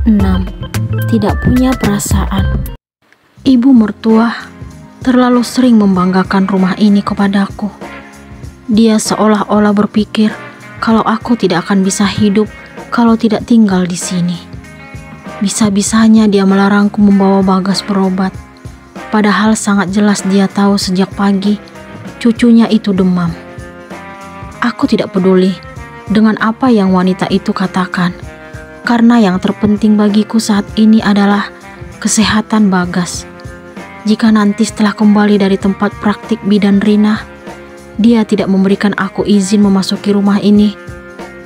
6. Tidak punya perasaan. Ibu mertua terlalu sering membanggakan rumah ini kepadaku. Dia seolah-olah berpikir kalau aku tidak akan bisa hidup kalau tidak tinggal di sini. Bisa-bisanya dia melarangku membawa Bagas berobat. Padahal sangat jelas dia tahu sejak pagi cucunya itu demam. Aku tidak peduli dengan apa yang wanita itu katakan, karena yang terpenting bagiku saat ini adalah kesehatan Bagas. Jika nanti setelah kembali dari tempat praktik bidan Rina, dia tidak memberikan aku izin memasuki rumah ini,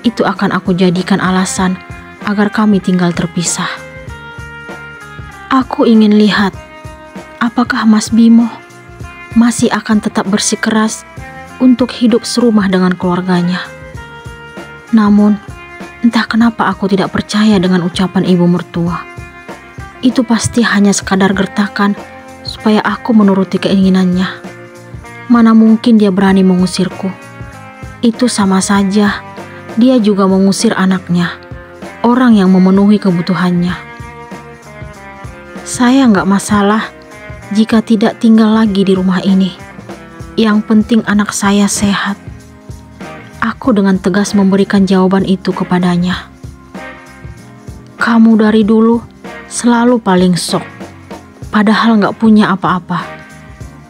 itu akan aku jadikan alasan agar kami tinggal terpisah. Aku ingin lihat apakah Mas Bimo masih akan tetap bersikeras untuk hidup serumah dengan keluarganya. Namun, entah kenapa aku tidak percaya dengan ucapan ibu mertua. Itu pasti hanya sekadar gertakan supaya aku menuruti keinginannya. Mana mungkin dia berani mengusirku. Itu sama saja dia juga mengusir anaknya, orang yang memenuhi kebutuhannya. Saya nggak masalah jika tidak tinggal lagi di rumah ini. Yang penting anak saya sehat. Aku dengan tegas memberikan jawaban itu kepadanya. Kamu dari dulu selalu paling sok, padahal nggak punya apa-apa.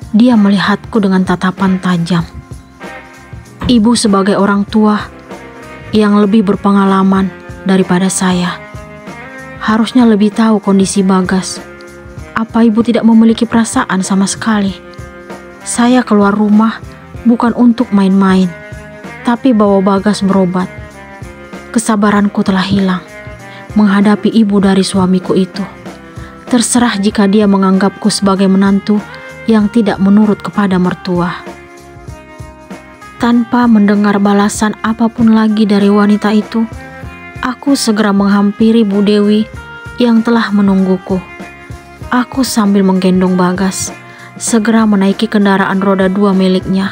Dia melihatku dengan tatapan tajam. Ibu sebagai orang tua yang lebih berpengalaman daripada saya, harusnya lebih tahu kondisi Bagas. Apa ibu tidak memiliki perasaan sama sekali? Saya keluar rumah bukan untuk main-main, tapi bawa Bagas berobat. Kesabaranku telah hilang menghadapi ibu dari suamiku itu. Terserah jika dia menganggapku sebagai menantu yang tidak menurut kepada mertua. Tanpa mendengar balasan apapun lagi dari wanita itu, aku segera menghampiri Bu Dewi yang telah menungguku. Aku sambil menggendong Bagas, segera menaiki kendaraan roda 2 miliknya.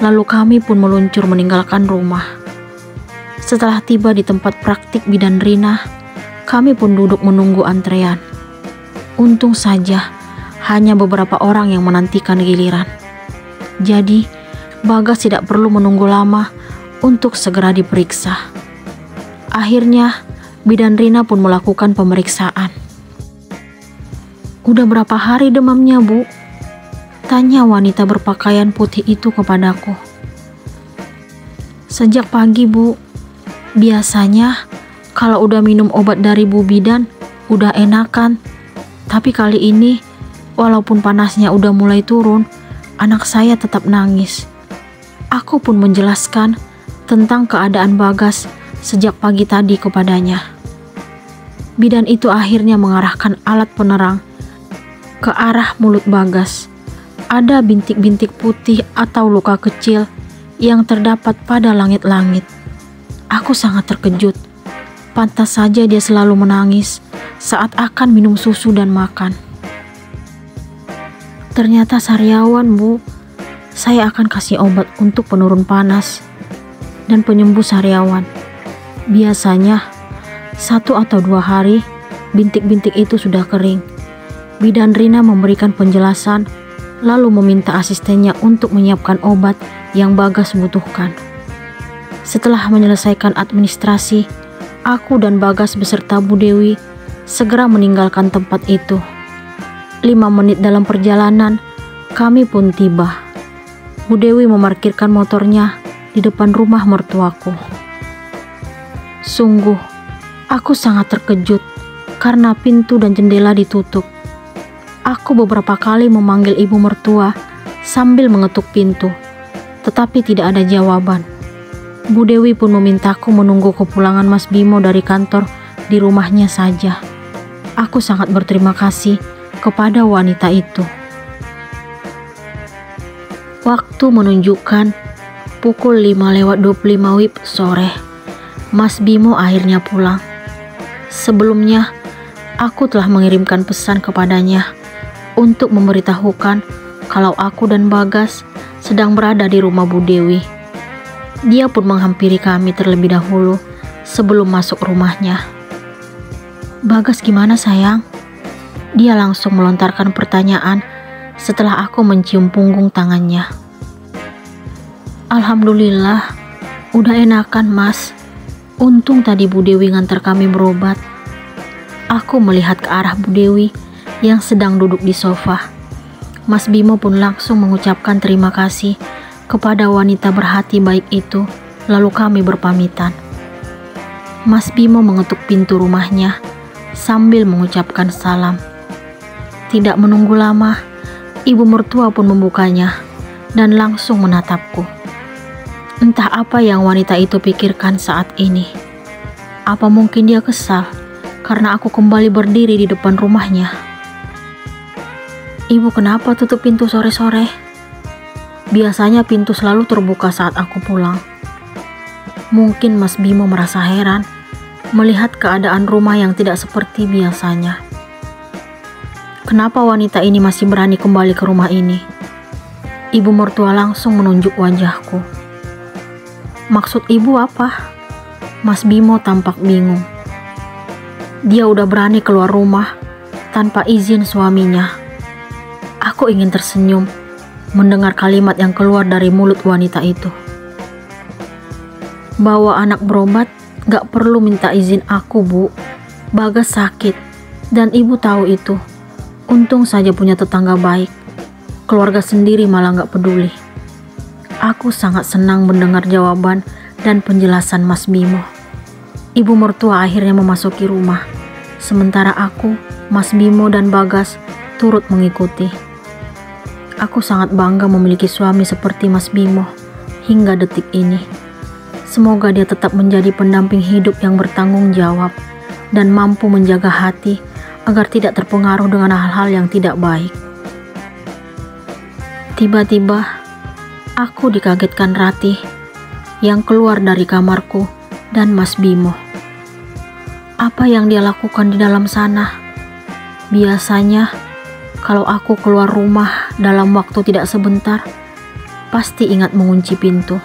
Lalu kami pun meluncur meninggalkan rumah. Setelah tiba di tempat praktik bidan Rina, kami pun duduk menunggu antrean. Untung saja hanya beberapa orang yang menantikan giliran. Jadi Bagas tidak perlu menunggu lama untuk segera diperiksa. Akhirnya bidan Rina pun melakukan pemeriksaan. Udah berapa hari demamnya, Bu? Tanya wanita berpakaian putih itu kepadaku. Sejak pagi, Bu. Biasanya kalau udah minum obat dari Bu Bidan, udah enakan. Tapi kali ini, walaupun panasnya udah mulai turun, anak saya tetap nangis. Aku pun menjelaskan tentang keadaan Bagas sejak pagi tadi kepadanya. Bidan itu akhirnya mengarahkan alat penerang ke arah mulut Bagas. Ada bintik-bintik putih atau luka kecil yang terdapat pada langit-langit. Aku sangat terkejut. Pantas saja dia selalu menangis saat akan minum susu dan makan. Ternyata sariawan, Bu. Saya akan kasih obat untuk penurun panas dan penyembuh sariawan. Biasanya 1 atau 2 hari bintik-bintik itu sudah kering. Bidan Rina memberikan penjelasan, lalu meminta asistennya untuk menyiapkan obat yang Bagas butuhkan. Setelah menyelesaikan administrasi, aku dan Bagas beserta Bu Dewi segera meninggalkan tempat itu. 5 menit dalam perjalanan, kami pun tiba. Bu Dewi memarkirkan motornya di depan rumah mertuaku. Sungguh, aku sangat terkejut karena pintu dan jendela ditutup. Aku beberapa kali memanggil ibu mertua sambil mengetuk pintu, tetapi tidak ada jawaban. Bu Dewi pun memintaku menunggu kepulangan Mas Bimo dari kantor di rumahnya saja. Aku sangat berterima kasih kepada wanita itu. Waktu menunjukkan pukul 5:25 WIB sore. Mas Bimo akhirnya pulang. Sebelumnya, aku telah mengirimkan pesan kepadanya untuk memberitahukan kalau aku dan Bagas sedang berada di rumah Bu Dewi. Dia pun menghampiri kami terlebih dahulu sebelum masuk rumahnya. Bagas gimana sayang? Dia langsung melontarkan pertanyaan setelah aku mencium punggung tangannya. Alhamdulillah, udah enakan mas. Untung tadi Bu Dewi ngantar kami berobat. Aku melihat ke arah Bu Dewi yang sedang duduk di sofa. Mas Bimo pun langsung mengucapkan terima kasih kepada wanita berhati baik itu, lalu kami berpamitan. Mas Bimo mengetuk pintu rumahnya sambil mengucapkan salam. Tidak menunggu lama, ibu mertua pun membukanya dan langsung menatapku. Entah apa yang wanita itu pikirkan saat ini. Apa mungkin dia kesal karena aku kembali berdiri di depan rumahnya? Ibu kenapa tutup pintu sore-sore? Biasanya pintu selalu terbuka saat aku pulang. Mungkin Mas Bimo merasa heran melihat keadaan rumah yang tidak seperti biasanya. Kenapa wanita ini masih berani kembali ke rumah ini? Ibu mertua langsung menunjuk wajahku. Maksud ibu apa? Mas Bimo tampak bingung. Dia udah berani keluar rumah tanpa izin suaminya. Aku ingin tersenyum mendengar kalimat yang keluar dari mulut wanita itu. Bawa anak berobat gak perlu minta izin aku, Bu. Bagas sakit dan ibu tahu itu. Untung saja punya tetangga baik. Keluarga sendiri malah gak peduli. Aku sangat senang mendengar jawaban dan penjelasan Mas Bimo. Ibu mertua akhirnya memasuki rumah. Sementara aku, Mas Bimo dan Bagas turut mengikuti. Aku sangat bangga memiliki suami seperti Mas Bimo hingga detik ini. Semoga dia tetap menjadi pendamping hidup yang bertanggung jawab dan mampu menjaga hati agar tidak terpengaruh dengan hal-hal yang tidak baik. Tiba-tiba, aku dikagetkan Ratih yang keluar dari kamarku dan Mas Bimo. Apa yang dia lakukan di dalam sana? Biasanya, kalau aku keluar rumah dalam waktu tidak sebentar, pasti ingat mengunci pintu.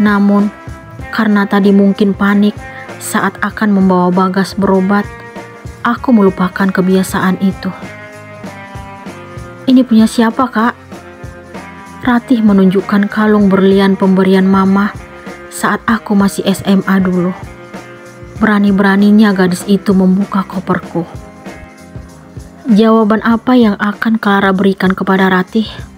Namun, karena tadi mungkin panik saat akan membawa Bagas berobat, aku melupakan kebiasaan itu. Ini punya siapa, Kak? Ratih menunjukkan kalung berlian pemberian mama saat aku masih SMA dulu. Berani-beraninya gadis itu membuka koperku. Jawaban apa yang akan Clara berikan kepada Ratih?